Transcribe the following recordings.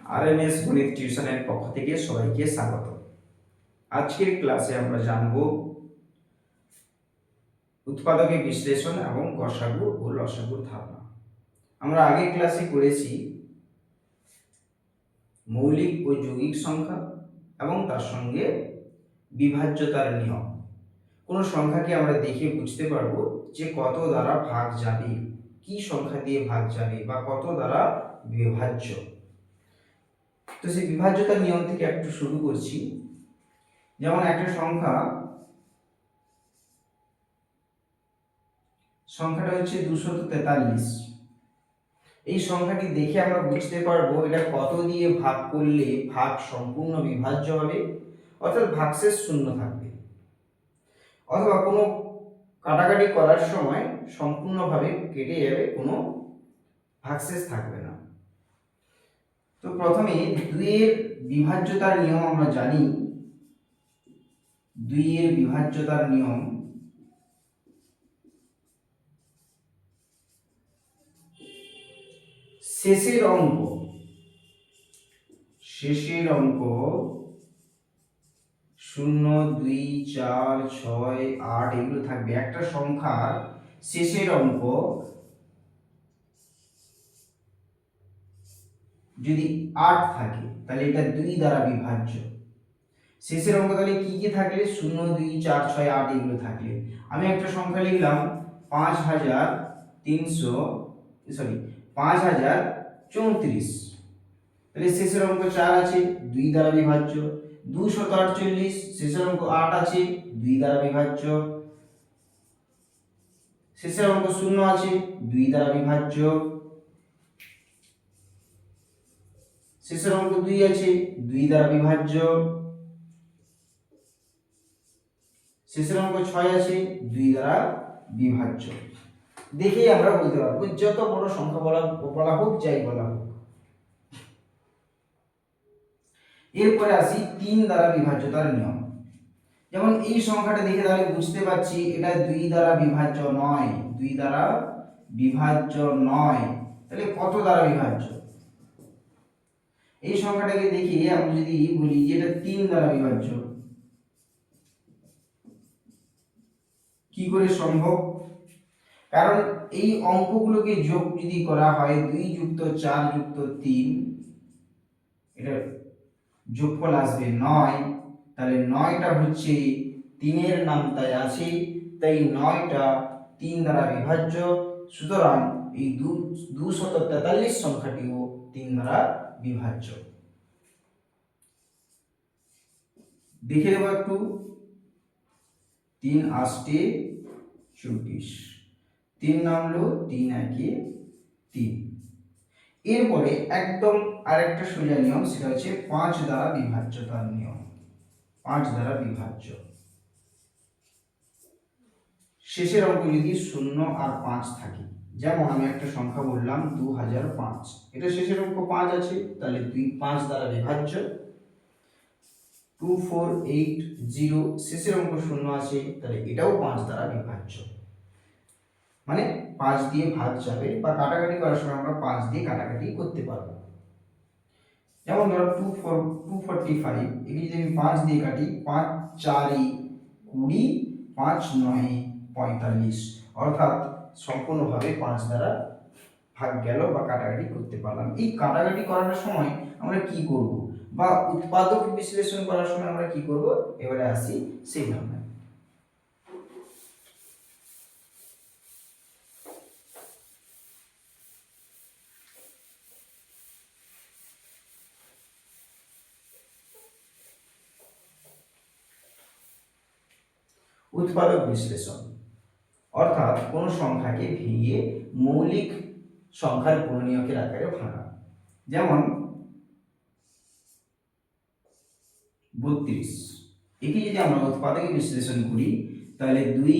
RMS গণিত টিউশনের পক্ষ থেকে সবাইকে স্বাগত। আজকের ক্লাসে আমরা জানব উৎপাদকের বিশ্লেষণ এবং গসাগু ও লসাগুর ধারণা। আমরা আগের ক্লাসে করেছি মৌলিক ও যৌগিক সংখ্যা এবং তার সঙ্গে বিভাজ্যতার নিয়ম। কোনো সংখ্যাকে আমরা দেখে বুঝতে পারবো যে কত দ্বারা ভাগ যাবে, কি সংখ্যা দিয়ে ভাগ যাবে বা কত দ্বারা বিভাজ্য। তো সেই বিভাজ্যতার নিয়ম থেকে একটু শুরু করছি। যেমন একটা সংখ্যাটা হচ্ছে 243। এই সংখ্যাটি দেখে আমরা বুঝতে পারবো এটা কত দিয়ে ভাগ করলে ভাগ সম্পূর্ণ বিভাজ্য হবে, অর্থাৎ ভাগশেষ শূন্য থাকবে, অথবা কোনো কাটাকাটি করার সময় সম্পূর্ণভাবে কেটে যাবে, কোনো ভাগশেষ থাকবে না। তো প্রথমে 2 এর বিভাজ্যতার নিয়ম আমরা জানি। 2 এর বিভাজ্যতার নিয়ম শেষের অঙ্ক 0, 2, 4, 6, 8 এগুলো থাকবে। একটা সংখ্যার শেষের অঙ্ক যদি 8 থাকে তাহলে এটা 2 দ্বারা বিভাজ্য। শেষের অঙ্ক তাহলে কি কি থাকলে 0, 2, 4, 6, 8 এগুলো থাকলে আমি একটা সংখ্যা লিখলাম 5034। তাহলে শেষের অঙ্ক 4 আছে, 2 দ্বারা বিভাজ্য। 248, শেষের অঙ্ক 8 আছে, 2 দ্বারা বিভাজ্য। শেষের অঙ্ক 0 আছে, 2 দ্বারা বিভাজ্য। শেষের অঙ্ক 2 আছে, 2 দ্বারা বিভাজ্য। শেষের অঙ্ক 6 আছে, 2 দ্বারা বিভাজ্য। দেখেই আমরা বলতে পারবো যত বড় সংখ্যা বলা হোক, যাই বলা হোক। এরপরে আসি 3 দ্বারা বিভাজ্যতার নিয়ম। যেমন এই সংখ্যাটা দেখে তাহলে বুঝতে পারছি এটা 2 দ্বারা বিভাজ্য নয়, 2 দ্বারা বিভাজ্য নয়। তাহলে কত দ্বারা বিভাজ্য? এই সংখ্যাটাকে দেখে আমরা যদি বলি যে এটা 3 দ্বারা বিভাজ্য, কি করে সম্ভব? কারণ এই অঙ্কগুলোকে যোগ যদি করা হয় 2 যুক্ত 4 যুক্ত 3, এটা যোগফল আসবে 9। তাহলে 9টা হচ্ছে 3 এর নামতায় আছে, তাই 9টা 3 দ্বারা বিভাজ্য। সুতরাং এই 243 সংখ্যাটিও 3 দ্বারা বিভাজ্য। দেখে দেবো একটু। 3 8 24, 3 নামলো 3 1 3। এরপরে একদম আরেকটা সোজা নিয়ম, সেটা হচ্ছে 5 দ্বারা বিভাজ্যতার নিয়ম। 5 দ্বারা বিভাজ্য। শেষের অঙ্ক যদি 0 আর 5 থাকে, যেমন আমি একটা সংখ্যা বললাম 2005, এটা শেষের অঙ্ক 5 আছে, তাহলে 5 দ্বারা বিভাজ্য। 2480, শেষের অঙ্ক 0 আছে, তাহলে এটাও 5 দ্বারা বিভাজ্য। মানে 5 দিয়ে ভাগ যাবে, বা কাটাকাটি করার সময় আমরা 5 দিয়ে কাটাকাটি করতে পারবো। যেমন ধরো 245, একে যদি আমি 5 দিয়ে কাটি, 5 4 20, 5 9 45, অর্থাৎ সম্পূর্ণভাবে 5 দ্বারা ভাগ গেল বা কাটাকাটি করতে পারলাম। এই কাটাকাটি করার সময় আমরা কি করব, বা উৎপাদক বিশ্লেষণ করার সময় আমরা কি করব, এবারে আসি সেই ধারণায়। উৎপাদক বিশ্লেষণ অর্থাৎ কোন সংখ্যাকে ভেঙে মৌলিক সংখ্যার গুণনীয়কের আকারে ভাঙা। যেমন 32, একে যদি আমরা উৎপাদকে বিশ্লেষণ করি তাহলে 2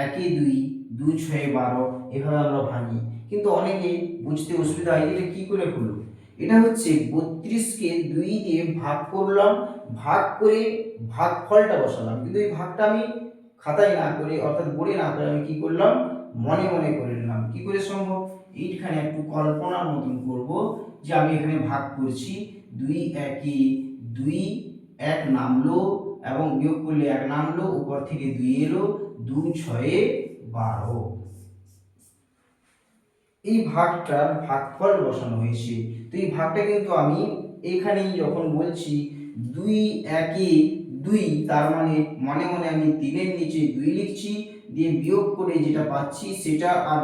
1 2, 2 6 12 এভাবে আমরা ভাঙি। কিন্তু অনেকে বুঝতে অসুবিধা হয় এটা কি করে হলো। এটা হচ্ছে 32কে 2 দিয়ে ভাগ করলাম, ভাগ করে ভাগফলটা বসালাম, কিন্তু এই ভাগটা আমি খাতায় না করে, অর্থাৎ বোর্ডে না করে, আমি কি করলাম, মনে মনে করে নিলাম। কি করে সম্ভব? এইখানে একটু কল্পনার মতন করব যে আমি এখানে ভাগ করছি 2 1 2 1 নামলো এবং বিয়োগ করলে 1 নামলো, উপর থেকে 2 এলো, 2 6 12। এই ভাগটার ভাগফল বসানো হয়েছে। তো এই ভাগটা কিন্তু আমি এখানেই যখন বলছি 2 1 2, তার মানে মনে মনে আমি 3 এর নিচে 2 লিখছি, দিয়ে বিয়োগ করে যেটা পাচ্ছি সেটা, আর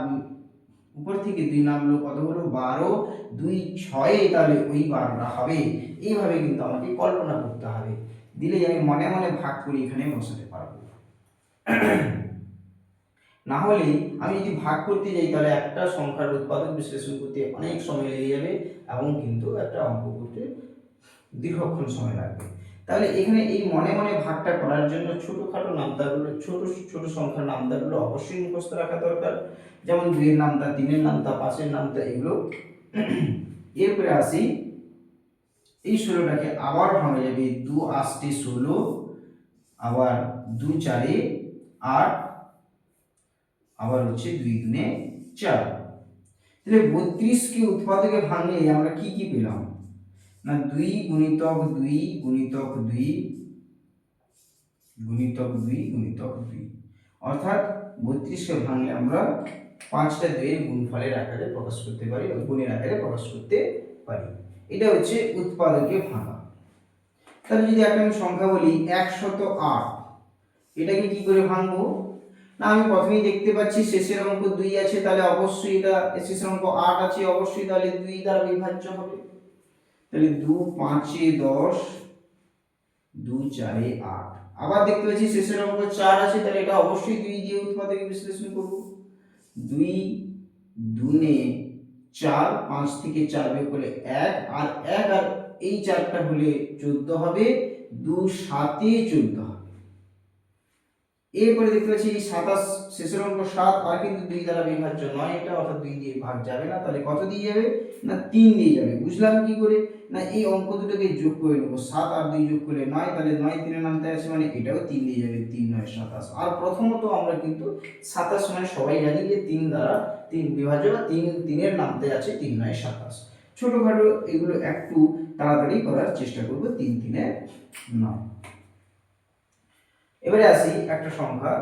উপর থেকে 2 নামলো, কত হলো 12, 2 6, তাহলে ওই 12টা হবে। এইভাবে কিন্তু আমাকে কল্পনা করতে হবে, দিলেই আমি মনে মনে ভাগ করে এখানে বসাতে পারবো। না হলে আমি যদি ভাগ করতে যাই তাহলে একটা সংখ্যার উৎপাদক বিশ্লেষণ করতে অনেক সময় লেগে যাবে এবং কিন্তু একটা অঙ্ক করতে দীর্ঘক্ষণ সময় লাগবে। তাহলে এখানে এই মনে মনে ভাগটা করার জন্য ছোটখাটো নামতাগুলো, ছোট ছোট সংখ্যার নামতাগুলো অবশ্যই মুখস্থ রাখা দরকার, যেমন 2 এর নামতা, 3 এর নামতা, 5 এর নামতা, এগুলো। এরপরে আসি, এই 16টাকে আবার ভাঙা যাবে, 2 8 16, আবার 2 4 8, আবার হচ্ছে 2 2 4। তাহলে 32 কে উৎপাদকে ভাঙলে আমরা কি কি পেলাম না, 2 গুণিতক 2 গুণিতক 2 গুণিতক 2 গুণিতক 2, অর্থাৎ 32 কে ভাঙলে আমরা 5টা 2 এর গুণফলের আকারে প্রকাশ করতে পারি, গুণের আকারে প্রকাশ করতে পারি। এটা হচ্ছে উৎপাদকে ভাঙা। তাহলে যদি একটা আমি সংখ্যা বলি 108, এটাকে কি করে ভাঙবো না, আমি প্রথমেই দেখতে পাচ্ছি শেষের অঙ্ক 2 আছে, তাহলে অবশ্যই এটা শেষের অঙ্ক 8 আছে, অবশ্যই তাহলে 2 দ্বারা বিভাজ্য হবে। তাহলে 2 5 10, 2 4 8। আবার দেখতে পাচ্ছি শেষের অঙ্ক 4 আছে, তাহলে এটা অবশ্যই 2 দিয়ে উৎপাদকে বিশ্লেষণ করব। 2 2 4, 5 থেকে 4 বিয়োগ করলে 1, আর 1 আর এই 4টা হলে 14 হবে, 2 7 14 হবে। এরপরে দেখতে পাচ্ছি 27, শেষের অঙ্ক 7, আর কিন্তু 2 দ্বারা বিভাজ্য নয় এটা, অর্থাৎ 2 দিয়ে ভাগ যাবে না, তাহলে কত দিয়ে যাবে না 3 দিয়ে যাবে। বুঝলাম কি করে না, এই অঙ্ক দুটোকে যোগ করে নেব, 7 আর 2 যোগ করলে 9, তাহলে 9 3 এর নামতে আছে, মানে এটাও 3 দিয়ে যাবে, 3 9 27। আর প্রথমত আমরা কিন্তু 27 মানে সবাই জানি যে 3 দ্বারা 3 বিভাজ্য, বা 3 এর নামতে আছে 3 9 27। ছোটখাটো এগুলো একটু তাড়াতাড়ি করার চেষ্টা করব, 3 3 9। এবারে আসি একটা সংখ্যা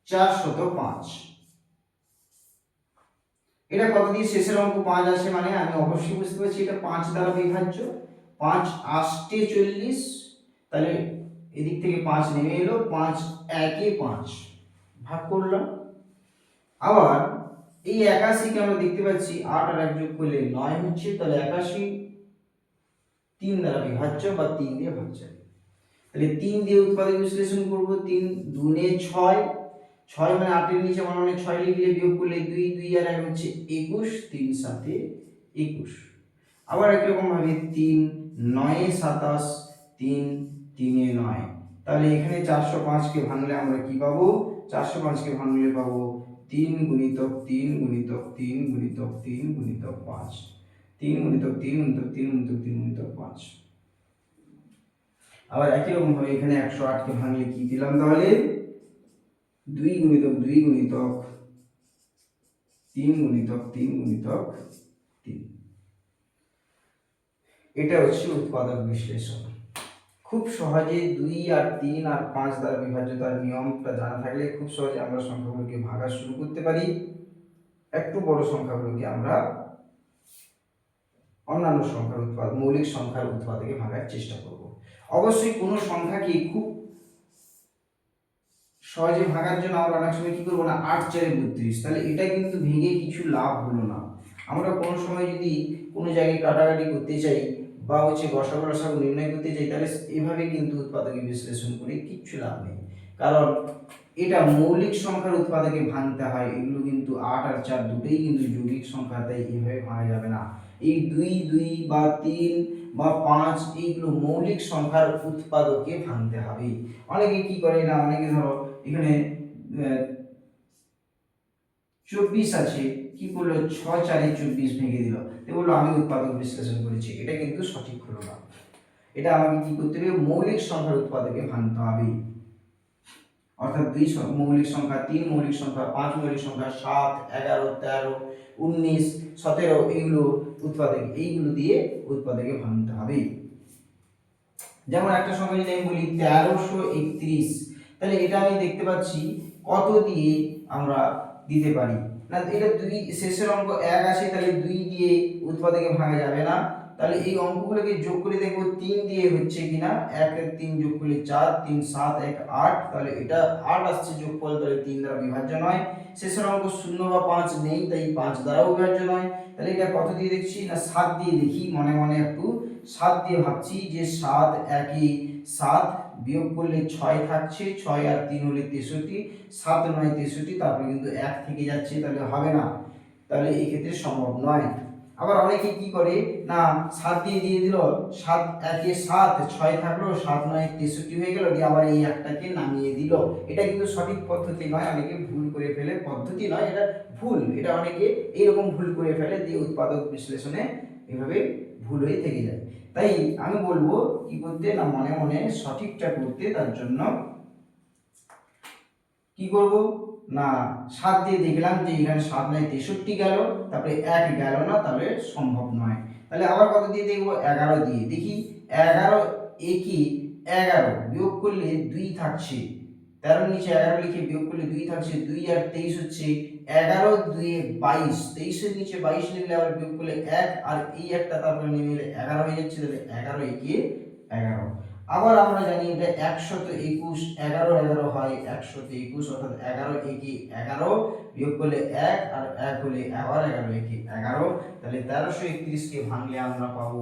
405, এটা কত দিয়ে শেষের অঙ্ক 5 আছে, মানে আমি অবশ্যই বুঝতে পারছি এটা 5 দ্বারা বিভাজ্য। 5 8 40, তাহলে এদিক থেকে 5 নেমে এলো, 5 1 5 ভাগ করলাম। আবার এই 81 কে আমরা দেখতে পাচ্ছি 8 আর 1 যোগ করলে 9 হচ্ছে, তাহলে 81 3 দ্বারা বিভাজ্য, বা 3 দিয়ে ভাগ যাবে। তাহলে 3 দিয়ে উৎপাদক বিশ্লেষণ করব, 3 2 6, 6 মানে 8 এর নিচে মনে মনে 6 লিখলে বিয়োগ করলে 2 2 আর 1 হচ্ছে 21, 3 7 21। আবার একরকম ভাবে 3 9 27, 3 3 9। তাহলে এখানে 405 কে ভাঙলে আমরা কি পাবো, 405 কে ভাঙলে পাবো 3 গুণিতক 3 গুণিতক 3 গুণিতক 3 গুণিতক 5, 3 গুণিতক 3 গুণিতক 3 গুণিতক 3 গুণিতক 5। আবার একই রকম ভাবে এখানে 108 কে ভাঙলে কি পেলাম, তাহলে 2 গুণিতক 2 গুণিতক 3 গুণিতক 3 গুণিতক 3। এটা হচ্ছে উৎপাদক বিশ্লেষণ। খুব সহজে 2 আর 3 আর 5 দ্বারা বিভাজ্যতার নিয়মটা জানা থাকলে খুব সহজে আমরা সংখ্যাগুলোকে ভাঙা শুরু করতে পারি। একটু বড় সংখ্যাগুলোকে আমরা অন্যান্য সংখ্যার উৎপাদক, মৌলিক সংখ্যার উৎপাদকে ভাঙার চেষ্টা করব। অবশ্যই কোনো সংখ্যাকে খুব সহজে ভাঙার জন্য আমরা অনেক সময় কি করবো না, 8 4 32, তাহলে এটা কিন্তু ভেঙে কিছু লাভ হলো না। আমরা কোনো সময় যদি কোনো জায়গায় কাটাকাটি করতে চাই বা হচ্ছে গসাগু রসাগু নির্ণয় করতে চাই, তাহলে এভাবে কিন্তু উৎপাদকে বিশ্লেষণ করে কিচ্ছু লাভ নেই, কারণ এটা মৌলিক সংখ্যার উৎপাদকে ভাঙতে হয়। এগুলো কিন্তু 8 আর 4 দুটোই কিন্তু যৌগিক সংখ্যা, তাই এইভাবে ভাঙা যাবে না। এই 2 2 বা 3 বা 5 এইগুলো মৌলিক সংখ্যার উৎপাদকে ভাঙতে হবে। অনেকে কি করে না, অনেকে ধরো এখানে 24 আছে, কি করলো 6 4 24 ভেঙে দিল, তো বললো আমি উৎপাদক বিশ্লেষণ করেছি, এটা কিন্তু সঠিক হলো না। এটা আমাকে কি করতে হবে, মৌলিক সংখ্যার উৎপাদকে ভাঙতে হবে। অর্থাৎ মৌলিক সংখ্যা, 3 মৌলিক সংখ্যা, 5 মৌলিক সংখ্যা, 7, 11, 13, 19, 17 এইগুলো উৎপাদক, এইগুলো দিয়ে উৎপাদকে ভাঙতে হবে। যেমন একটা সংখ্যা যদি আমি বলি 1331, তাহলে এটা আমি দেখতে পাচ্ছি কত দিয়ে আমরা দিতে পারি না, এটা 2 শেষের অঙ্ক 1 আছে, তাহলে 2 দিয়ে উৎপাদকে ভাঙা যাবে না। তাহলে এই অঙ্কগুলোকে যোগ করে দেখবো 3 দিয়ে হচ্ছে কিনা। 1 এর 3 যোগ করলে 4, 3 7, 1 8, তাহলে এটা 8 আসছে যোগফল, তাহলে 3 দ্বারা বিভাজ্য নয়। শেষের অঙ্ক 0 বা 5 নেই, তাই 5 দ্বারাও বিভাজ্য নয়। তাহলে এটা কত দিয়ে দেখছি না 7 দিয়ে দেখি, মনে মনে একটু 7 দিয়ে ভাবছি যে 7 1 7, বিয়োগ করলে 6 থাকছে, 6 আর 3 হলে 63, 7 9 63, তারপরে কিন্তু 1 থেকে যাচ্ছে, তাহলে হবে না, তাহলে এই ক্ষেত্রে সম্ভব নয়। আবার অনেকে কি করে না 7 দিয়ে দিল, 7 1 7, 6 থাকলো, 7 9 63 হয়ে গেল, দিয়ে আবার এই একটাকে নামিয়ে দিল। এটা কিন্তু সঠিক পদ্ধতি নয়, অনেকে ভুল করে ফেলে, পদ্ধতি নয় এটা ভুল, এটা অনেকে এইরকম ভুল করে ফেলে, দিয়ে উৎপাদক বিশ্লেষণে এভাবে ভুল হয়ে থেকে যায়। তাই আমি বলবো কি করতে না মনে মনে সঠিকটা করতে, তার জন্য কি করব না 7 দিয়ে দেখলাম যে এখানে 7 9 63 গেল, তারপরে 1 গেল না, তাহলে সম্ভব নয়। তাহলে আবার কত দিয়ে দেখব 11 দিয়ে দেখি, 11 1 11, বিয়োগ করলে 2 থাকছে, 13 নিচে 11 লিখে বিয়োগ করলে 2 থাকছে, 2 আর 23 হচ্ছে 11 2 22, 23 এর নিচে 22 লিখলে আবার বিয়োগ করলে 1, আর এই একটা তারপরে নেমে এলে 11 হয়ে যাচ্ছে, তাহলে 11 1 11। আবার আমরা জানি এটা 121, 11 11 হয় 121, অর্থাৎ 11 1 11, বিয়োগ করলে 1, আর 1 হলে আবার 11 1 11, তাহলে 1331 কে ভাঙলে আমরা পাবো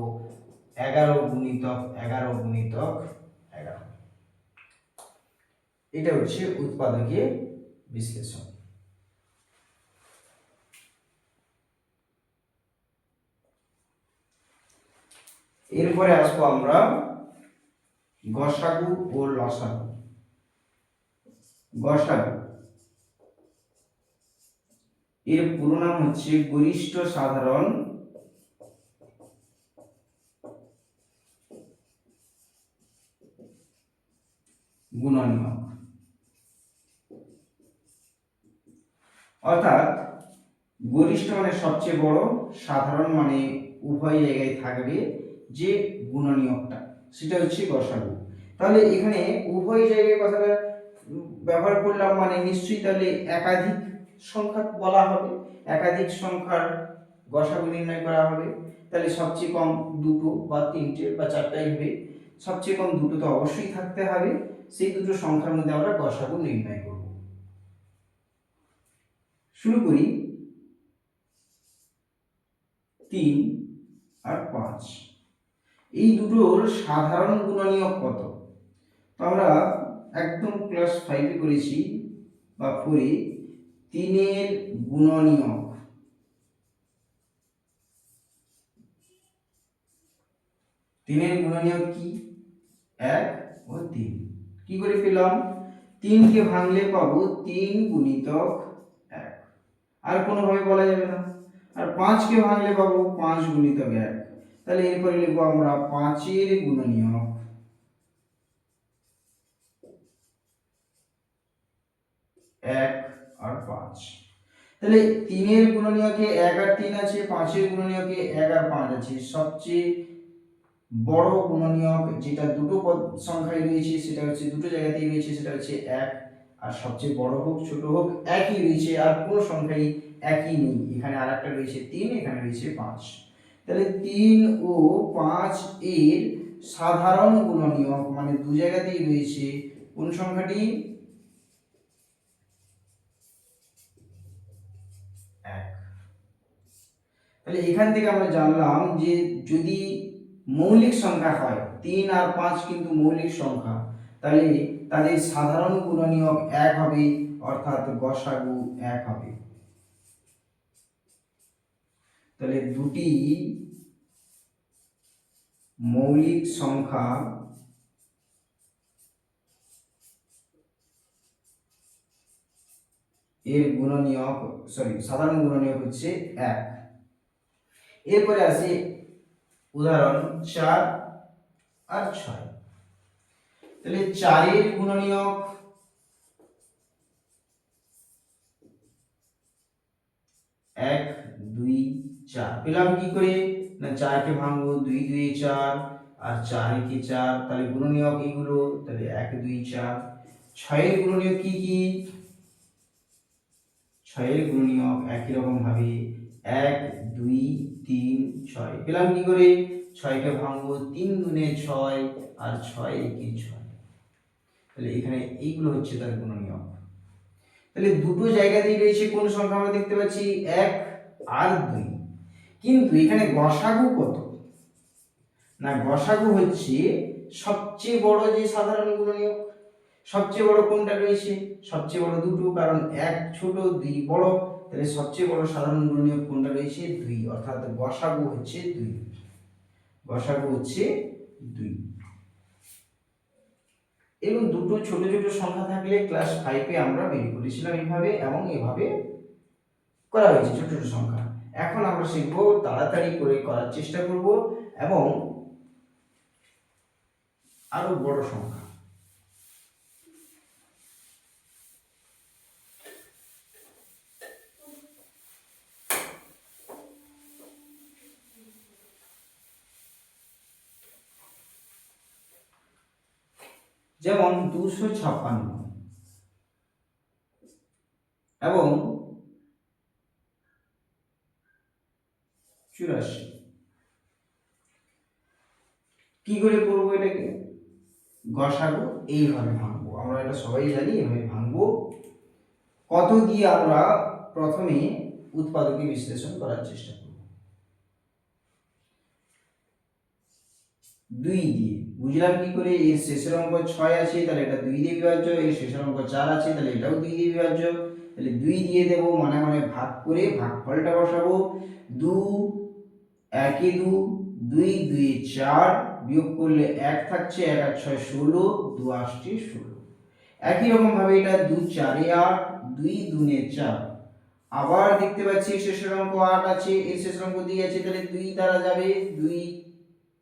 11 গুণিতক 11 গুণিতক 11। এটা হচ্ছে উৎপাদকে বিশ্লেষণ। এরপরে আসবো আমরা গসাগু ও লসাগু। গসাগু এর পুরো নাম হচ্ছে গরিষ্ঠ সাধারণ গুণনীয়ক। অর্থাৎ গরিষ্ঠ মানে সবচেয়ে বড়, সাধারণ মানে উভয় জায়গায় থাকবে যে গুণনীয়কটা, সেটা হচ্ছে গসাগু। তাহলে এখানে উভয় জায়গায় কথাটা ব্যবহার করলাম মানে নিশ্চয়ই তাহলে একাধিক সংখ্যা বলা হবে, একাধিক সংখ্যার গসাগু নির্ণয় করা হবে। তাহলে সবচেয়ে কম দুটো বা তিনটে বা চারটাই হবে, সবচেয়ে কম দুটো তো অবশ্যই থাকতে হবে, সেই দুটো সংখ্যার মধ্যে আমরা গসাগু নির্ণয় করব। শুরু করি 3 আর 5, এই দুটোর সাধারণ গুণনীয়ক কত? তো আমরা একদম ক্লাস 5 এ করেছি বা 4 এ, 3 এর গুণনীয়ক, 3 এর গুণনীয়ক কি 1 ও 3। কি করে পেলাম? 3 কে ভাঙলে পাবো 3 গুণিতক 1, আর কোনোভাবে বলা যাবে না। আর 5 কে ভাঙলে পাবো 5 গুণিতক 1, তাহলে এরপরে লিখবো আমরা 5 এর গুণনীয়ক 1 আর 5। তাহলে 3 এর গুণনীয়কে 1 আর 3 আছে, 5 এর গুণনীয়কে 1 আর 5 আছে। সবচেয়ে বড় গুণনীয়ক যেটা দুটো সংখ্যায় রয়েছে, সেটা হচ্ছে দুটো জায়গাতেই রয়েছে, সেটা হচ্ছে 1, আর সবচেয়ে বড় হোক ছোট হোক একই রয়েছে, আর কোনো সংখ্যাই একই নেই। এখানে আরেকটা রয়েছে 3, এখানে রয়েছে 5। তাহলে 3 ও 5 এর সাধারণ গুণনীয়ক মানে দু জায়গাতেই রয়েছে কোন সংখ্যাটি 1। তাহলে এখান থেকে আমরা জানলাম যে যদি মৌলিক সংখ্যা হয়, 3 আর 5 কিন্তু মৌলিক সংখ্যা, তাহলে তাদের সাধারণ গুণনীয়ক 1 হবে, অর্থাৎ গসাগু 1 হবে। তাহলে দুটি মৌলিক সংখ্যা এর গুণনীয়ক সাধারণ গুণনীয়ক হচ্ছে 1। এরপরে আসি উদাহরণ 4 আর 6। তাহলে 4 এর গুণনীয়ক 1 2 4 পেলাম কি করে, না 4 কে ভাঙবো 2 2 4 আর 4 একে 4, তাহলে গুণনীয়ক এগুলো, তাহলে 1 2 4। 6 এর গুণনীয়ক কি কি, 6 এর গুণনীয়ক একই রকম ভাবে 1 2 3 6 পেলাম কি করে, 6 কে ভাঙবো 3 দুনে 6 আর 6 একে 6, তাহলে এখানে এইগুলো হচ্ছে তার গুণনীয়ক। তাহলে দুটো জায়গাতেই রয়েছে কোন সংখ্যা আমরা দেখতে পাচ্ছি, 1 আর 2, কিন্তু এখানে গসাগু কত, না গসাগু হচ্ছে সবচেয়ে বড় যে সাধারণ গুণনীয়ক। সবচেয়ে বড় কোনটা রয়েছে, সবচেয়ে বড় দুটো, কারণ 1 ছোট 2 বড়, তাহলে সবচেয়ে বড় সাধারণ গুণনীয়ক কোনটা রয়েছে, 2, অর্থাৎ গসাগু হচ্ছে 2, গসাগু হচ্ছে 2। এবং দুটো ছোট ছোট সংখ্যা থাকলে ক্লাস 5 এ আমরা বের করেছিলাম এইভাবে, এবং এভাবে করা হয়েছে ছোট ছোট সংখ্যা। এখন আমরা শিখব তাড়াতাড়ি করে করার চেষ্টা করব এবং আরো বড় সংখ্যা। যেমন 256 এবং 84, কি করে করবো এটাকে, গসাগু এইভাবে ভাঙবো, আমরা এটা সবাই জানি, এভাবে ভাঙবো। কত দিয়ে আমরা প্রথমে উৎপাদকে বিশ্লেষণ করার চেষ্টা করব, 2 দিয়ে, বুঝলাম কি করে, এর শেষের অঙ্ক 6 আছে তাহলে এটা 2 দিয়ে বিভাজ্য, এর শেষের অঙ্ক 4 আছে তাহলে এটাও 2 দিয়ে বিভাজ্য, তাহলে 2 দিয়ে দেব, মানে মানে ভাগ করে ভাগফলটা বসাবো, 2 1 এ 2, 2 2 এ 4, বিয়োগ করলে 1 থাকছে, 1 আর 6 16, 2 8 16। একই রকম ভাবে এটা 2 4 এ 8, 2 2 এ 4, আবার দেখতে পাচ্ছি শেষের অঙ্ক 8 আছে, এর শেষের অঙ্ক 2 আছে, তাহলে 2 দ্বারা যাবে, 2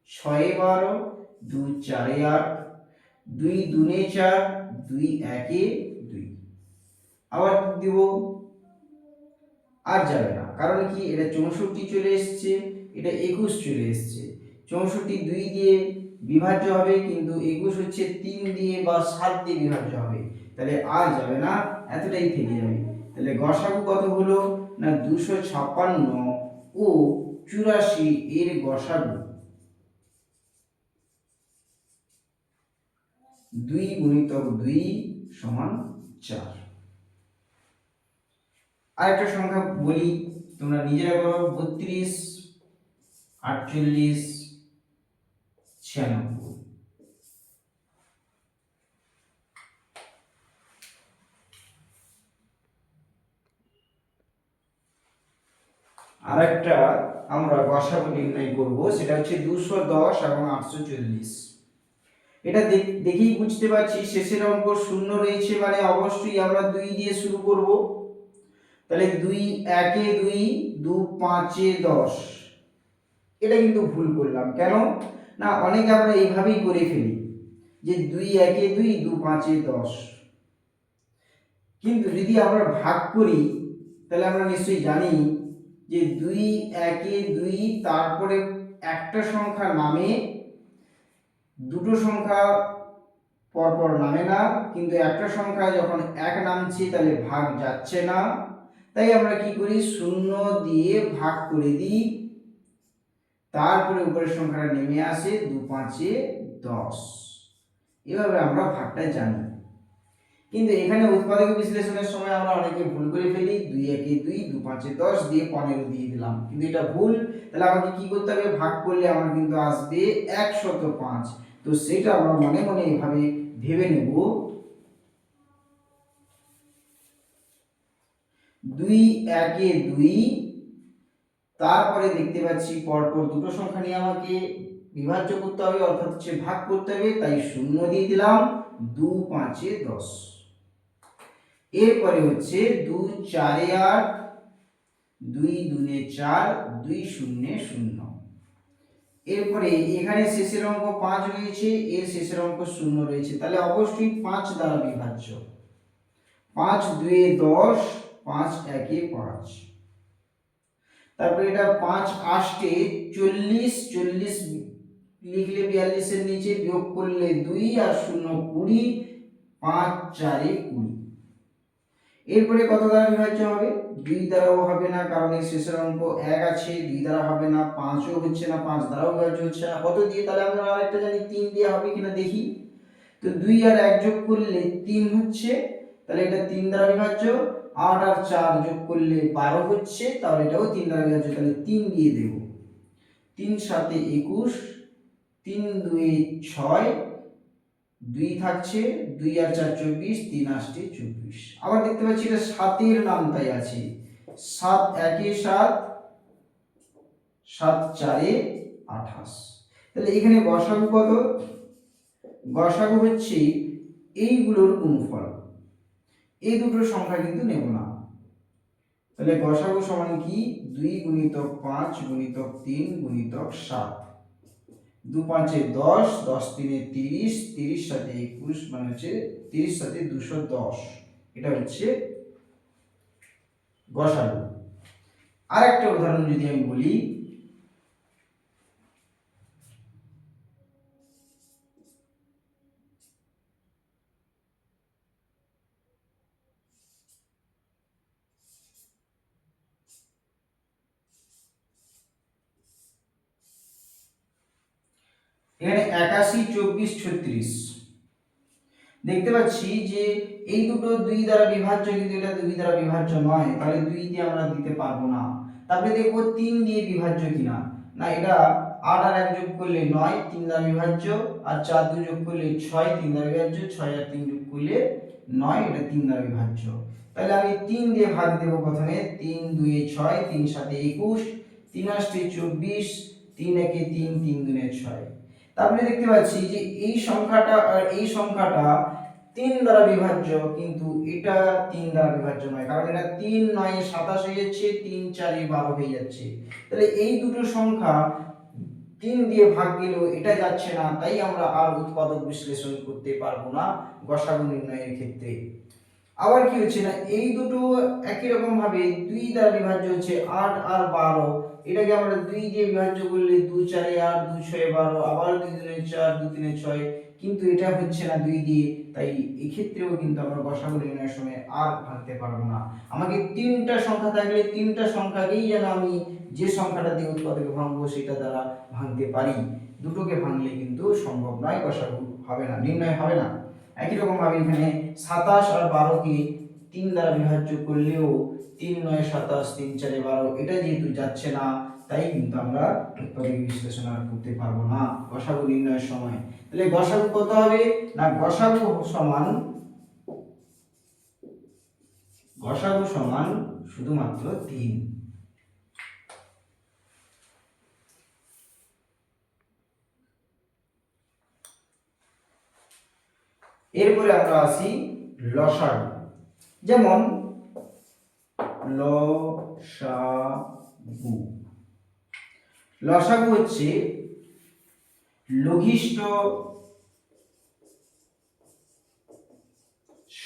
6 এ 12, 2 4 এ 8, 2 2 এ 4, 2 1 এ 2, আবার দেব, আর যাবে না, কারণ কি এটা 64 চলে এসেছে, এটা 21 চলে এসেছে। 64 2 দিয়ে বিভাজ্য হবে, কিন্তু 21 হচ্ছে 3 দিয়ে বা 7 দিয়ে বিভাজ্য হবে, তাহলে আর যাবে না, এতটাই থেকে যাবে। তাহলে গসাগু কত হলো, না 256 ও 84 এর গসাগু 2 গুণিতক 2 সমান 4। আরেকটা সংখ্যা বলি, তোমরা নিজেরা করো, 32 48 96। আরেকটা আমরা গসাগু নির্ণয় করব, সেটা হচ্ছে 210 এবং 840। এটা দেখেই বুঝতে পারছি শেষের অঙ্ক শূন্য রয়েছে, মানে অবশ্যই আমরা 2 দিয়ে শুরু করব, তাহলে 2 1 এ 2, 2 5 এ 10, এটা কিন্তু ভুল করলাম, কেন না, অনেকে আমরা এইভাবেই করে ফেলি যে 2 1 এ 2, 2 5 এ 10, কিন্তু যদি আমরা ভাগ করি তাহলে আমরা নিশ্চয়ই জানি যে 2 1 এ 2, তারপরে একটা সংখ্যা নামে, দুটো সংখ্যা পরপর নামে না, কিন্তু একটা সংখ্যা যখন 1 নামছে তাহলে ভাগ যাচ্ছে না, তাই আমরা কি করি, 0 দিয়ে ভাগ করে দিই, তারপরে উপরের সংখ্যাটা নেমে আসে, 2 5 এ 10, এভাবে আমরা ভাগটা জানি। কিন্তু এখানে উৎপাদক বিশ্লেষণের সময় আমরা অনেকে ভুল করে ফেলি, 2 1 এ 2, 2 5 এ 10 দিয়ে 15 দিয়ে দিলাম, কিন্তু এটা ভুল। তাহলে আমাকে কি করতে হবে, ভাগ করলে আমার কিন্তু আসবে 105, তো সেটা আমরা মনে মনে এভাবে ভেবে নেব, 2 1 এ 2, তারপরে দেখতে পাচ্ছি পরপর দুটো সংখ্যা নিয়ে আমাকে বিভাজ্য করতে হবে, অর্থাৎ হচ্ছে ভাগ করতে হবে, তাই 0 দিয়ে দিলাম, 2 5 এ 10। এরপরে হচ্ছে 2 4 এ 8, 2 2 এ 4, 2 0 এ 0। এরপরে এখানে শেষের অঙ্ক 5 রয়েছে, এর শেষের অঙ্ক 0 রয়েছে, তাহলে অবশ্যই 5 দ্বারা বিভাজ্য, 5 2 এ 10, 5 1 এ 5। তারপরে এটা 5 8 40, 40 লিখলে 42 এর নিচে বিয়োগ করলে 2 আর 0 20, 5 4 20। এরপরে কত দ্বারা বিভাজ্য হবে? 2 দ্বারাও হবে না, কারণ এর শেষের অঙ্ক 1 আছে, 2 দ্বারা হবে না, 5ও হচ্ছে না, 5 দ্বারাও বিভাজ্য হচ্ছে না। কত দিয়ে? তাহলে আমরা আরেকটা জানি 3 দিয়ে হবে কিনা দেখি। তো 2 আর 1 যোগ করলে 3 হচ্ছে, তাহলে এটা 3 দ্বারা বিভাজ্য। 8 আর 4 যোগ করলে 12 হচ্ছে, তাহলে এটাও 3 দ্বারা বিভাজ্য, তাহলে 3 দিয়ে দেব। 3 7 21, 3 2 6, 2 থাকছে, 2 আর 4 24, 3 8 24। আবার দেখতে পাচ্ছি এটা 7 এর নাম তাই আছে, 7 1 7, 7 4 28। তাহলে এখানে গসাগু কত? গসাগু হচ্ছে এইগুলোর গুণফল, এই দুটো সংখ্যা কিন্তু নেব না। তাহলে গসাগু সমান কি? 2 গুণিতক 5 গুণিতক 3 গুণিতক 7, 2 5 10, 10 3 30, 30 7 21, মানে হচ্ছে 30 7 210। এটা হচ্ছে গসাগু। আরেকটা উদাহরণ যদি আমি বলি, এখানে 81 24 36 দেখতে পাচ্ছি যে এই দুটো 2 দ্বারা বিভাজ্য, কিন্তু এটা 2 দ্বারা বিভাজ্য নয়, তাহলে 2 দিয়ে আমরা দিতে পারবো না। তারপরে দেখবো 3 দিয়ে বিভাজ্য কিনা। না, এটা 8 আর 1 যোগ করলে 9, 3 দ্বারা বিভাজ্য, আর 4 2 যোগ করলে 6, 3 দ্বারা বিভাজ্য, 6 আর 3 যোগ করলে 9, এটা 3 দ্বারা বিভাজ্য। তাহলে আমি 3 দিয়ে ভাগ দেব প্রথমে। 3 2 6, 3 7 21, 3 8 24, 3 1 3, 3 2 6। তারপরে দেখতে পাচ্ছি যে এই সংখ্যাটা আর এই সংখ্যাটা 3 দ্বারা বিভাজ্য, কিন্তু এটা 3 দ্বারা বিভাজ্য নয়, কারণ এটা 3 9 27 হয়ে যাচ্ছে, 3 4 12 হয়ে যাচ্ছে। তাহলে এই দুটো সংখ্যা 3 দিয়ে ভাগ দিলেও এটা যাচ্ছে না, তাই আমরা আর উৎপাদক বিশ্লেষণ করতে পারবো না গসাগু নির্ণয়ের ক্ষেত্রে। আবার কি হচ্ছে না, এই দুটো একই রকম ভাবে 2 দ্বারা বিভাজ্য হচ্ছে, 8 আর 12। এটাকে আমরা 2 দিয়ে বিভাজ্য করলে 2 4 8, 2 6 12, আবার 2 2 4, 2 3 6, কিন্তু এটা হচ্ছে না 2 দিয়ে, তাই এই ক্ষেত্রেও কিন্তু আমরা গসাগু নির্ণয়ের সময় আর ভাঙতে পারবো না। আমাকে 3টা সংখ্যা থাকলে 3টা সংখ্যাকেই যেন আমি যে সংখ্যাটা দিয়ে উৎপাদকে ভাঙবো সেটা দ্বারা ভাঙতে পারি। দুটোকে ভাঙলে কিন্তু সম্ভব নয়, গসাগু হবে না, নির্ণয় হবে না। একই রকম ভাবে এখানে 27 আর 12 কে 3 দ্বারা বিভাজ্য করলেও 3 9 27, 3 4 12, এটা যেহেতু যাচ্ছে না, তাই কিন্তু আমরা উৎপাদক বিশ্লেষণ আর করতে পারবো না গসাগু নির্ণয়ের সময়। তাহলে গসাগু কত হবে? না, গসাগু সমান শুধুমাত্র 3। এরপরে আমরা আসি লসাগু। যেমন লসাগু হচ্ছে লঘিষ্ঠ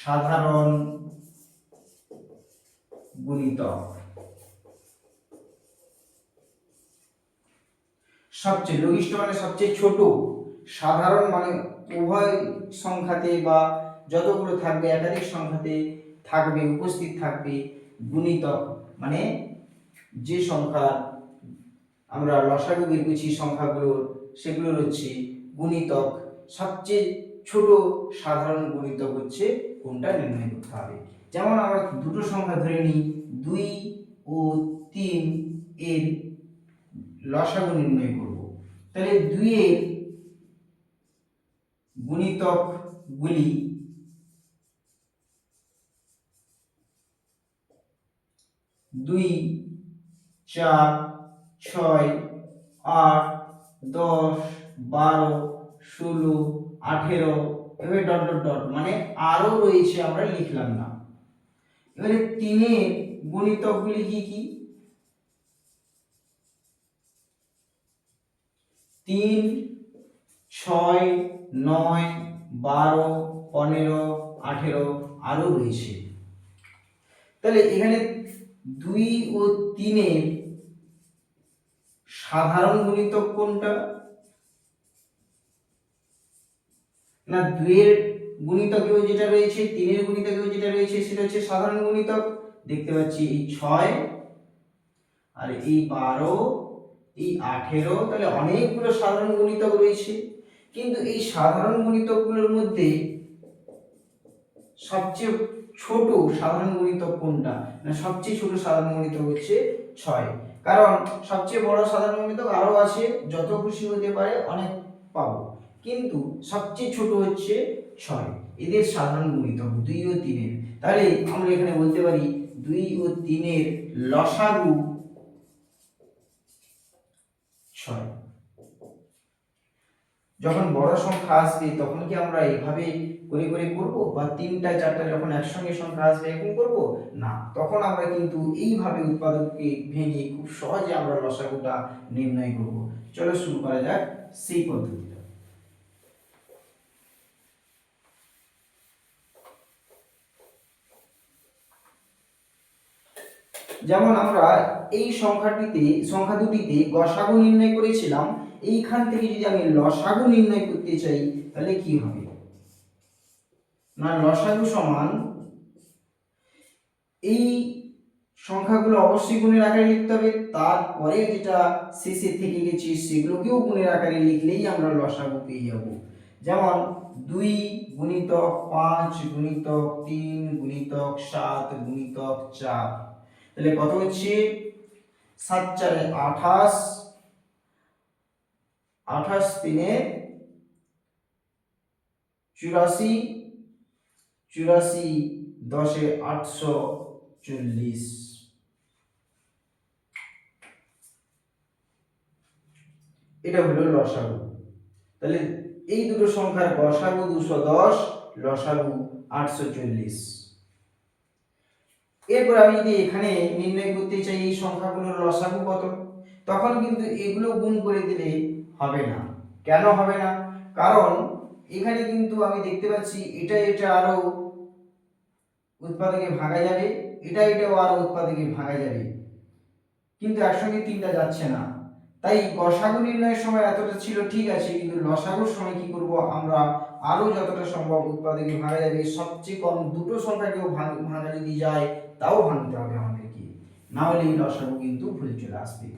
সাধারণ গুণিতক। সবচেয়ে লঘিষ্ঠ মানে সবচেয়ে ছোট, সাধারণ মানে উভয় সংখ্যাতে বা যতগুলো থাকবে একাধিক সংখ্যাতে থাকবে, উপস্থিত থাকবে। গুণিতক মানে যে সংখ্যা আমরা লসাগু বের করছি সংখ্যাগুলোর, সেগুলোর হচ্ছে গুণিতক। সবচেয়ে ছোট সাধারণ গুণিতক হচ্ছে কোনটা নির্ণয় করতে হবে। যেমন আমরা দুটো সংখ্যা ধরে নিই, 2 ও 3 এর লসাগু নির্ণয় করব। তাহলে 2 এর গুণিতক গুলি 2 4 6 8 10 12 16 18, এভাবে ডট ডট ডট, মানে আরো রয়েছে, আমরা লিখলাম না। এবারে 3 এর গুণিতকগুলি কি কি? 3 6 9 12 15 18 আরো রয়েছে। তাহলে এখানে 2 ও 3 এর সাধারণ গুণিতক কোনটা? না 2 এর গুণিতকেও যেটা রয়েছে, 3 এর গুণিতকেও যেটা রয়েছে সেটা হচ্ছে সাধারণ গুণিতক। দেখতে পাচ্ছি এই 6 আর এই 12, এই 18, তাহলে অনেকগুলো সাধারণ গুণিতক রয়েছে। কিন্তু এই সাধারণ গুণিতকগুলোর মধ্যে সবচেয়ে ছোট সাধারণ গুণিতক কোনটা? না সবচেয়ে ছোট সাধারণ গুণিতক হচ্ছে 6। কারণ সবচেয়ে বড় সাধারণ গুণিতক আরো আছে, যত খুশি হতে পারে অনেক পাবো, কিন্তু সবচেয়ে ছোট হচ্ছে 6। এদের সাধারণ গুণিতক 2 ও 3 এর। তাহলে আমরা এখানে বলতে পারি 2 ও 3 এর লসাগু 6। যখন বড় সংখ্যা আসবে তখন কি আমরা এইভাবে করে করে করব, বা 3টা 4টা যখন একসঙ্গে সংখ্যা আসবে এরকম করব না, তখন আমরা কিন্তু এইভাবে উৎপাদককে ভেঙে খুব সহজে আমরা লসাগুটা নির্ণয় করব। চলো শুরু করা যাক সেই পদ্ধতিটা। যেমন আমরা এই সংখ্যা দুটিতে গসাগু নির্ণয় করেছিলাম, এইখান থেকে যদি আমি লসাগু নির্ণয় করতে চাই তাহলে কি হবে? না লসাগু সমান এই সংখ্যাগুলো অবশ্যই গুণের আকারে লিখতে হবে, তারপরে যেটা শেষে থেকে গেছে সেগুলোকেও গুণের আকারে লিখলেই আমরা লসাগু পেয়ে যাব। যেমন 2 গুণিতক 5 গুণিতক 3 গুণিতক 7 গুণিতক 4, তাহলে কত হচ্ছে? 7 4 28, 28 3 84, 84 10 840। এটা হলো লসাগু। তাহলে এই দুটো সংখ্যার গসাগু 210, লসাগু 840। এরপর আমি যদি এখানে নির্ণয় করতে চাই এই সংখ্যাগুলোর লসাগু কত, তখন কিন্তু এগুলো গুণ করে দিলে হবে না। কেন হবে না? কারণ এখানে কিন্তু আমি দেখতে পাচ্ছি এটা আরো উৎপাদকে ভাঙা যাবে, এটাও আরো উৎপাদকে ভাঙা যাবে, কিন্তু একসঙ্গে 3টা যাচ্ছে না। তাই গসাগু নির্ণয়ের সময় এতটা ছিল ঠিক আছে, কিন্তু লসাগুর সময় কি করব আমরা, আরো যতটা সম্ভব উৎপাদকে ভাঙা যাবে, সবচেয়ে কম দুটো সংখ্যাকেও ভাঙা যদি যায় তাও ভাঙতে হবে আমাদেরকে, না হলে এই লসাগু কিন্তু ভুল চলে আসবে।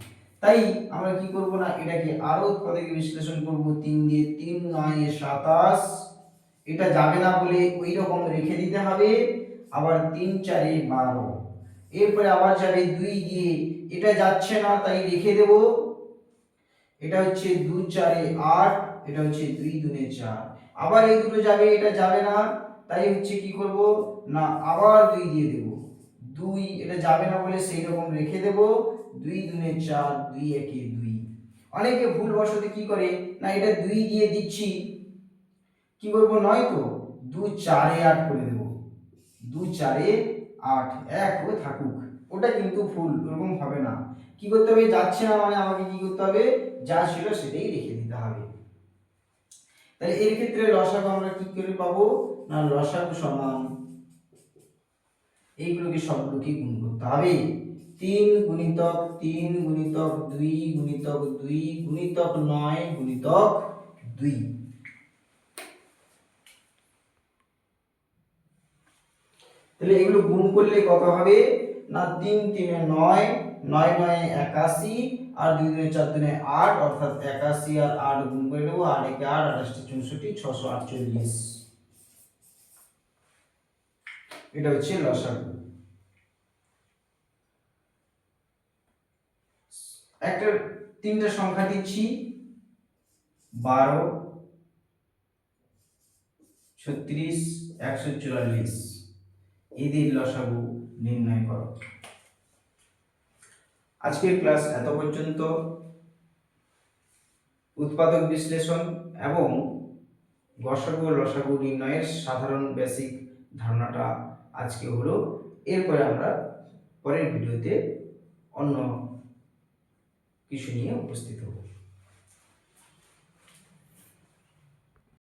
তাই আমরা কি করব না, এটাকে আরো উৎপাদকে বিশ্লেষণ করব। 3 দিয়ে 3 9 27, এটা যাবে না বলে ওই রকম রেখে দিতে হবে। আবার 3 4 12, এরপরে আবার যাবে 2 দিয়ে, এটা যাচ্ছে না তাই রেখে দেব। এটা হচ্ছে 2 4 8, এটা হচ্ছে 2 2 4, আবার এই দুটো যাবে, এটা যাবে না তাই হচ্ছে কি করব না আবার 2 দিয়ে দেব। 2, এটা যাবে না বলে সেই রকম রেখে দেব। 2 2 4, 2 1 2। অনেকে ভুলবশত কি করে না, এটা 2 দিয়ে দিচ্ছি, কি করব নয় তো 2 4 8 করে দেব। 2 4 8 এক হয়ে থাকুক, ওটা কিন্তু ভুল, এরকম হবে না। কি করতে হবে, যাচ্ছে না মানে আমাকে কি করতে হবে, যা ছিল সেটাই রেখে দিতে হবে। তাহলে এর ক্ষেত্রে লসাগু আমরা কি করে পাবো, না লসাগু সমান এইগুলোকে সবগুলোকে গুণ করতে হবে। 3 গুণিতক 3 গুণিতক 2 গুণিতক 2 গুণিতক 9 গুণিতক 2। তাহলে এগুলো গুণ করলে কত হবে, না 3 3 9, 9 9 81, আর 2 2 4 2 8, অর্থাৎ 81 আর 8 গুণ করে দেব। 8 1 8, 28 64, 648। এটা হচ্ছে লসাগু। একটা 3টা সংখ্যা দিচ্ছি, 12 36 144, এদের লসাগু নির্ণয় করো। আজকের ক্লাস এত পর্যন্ত। উৎপাদক বিশ্লেষণ এবং গসাগু ও লসাগু নির্ণয়ের সাধারণ বেসিক ধারণাটা আজকে হলো। এরপরে আমরা পরের ভিডিওতে অন্য কিছু নিয়ে উপস্থিত হব।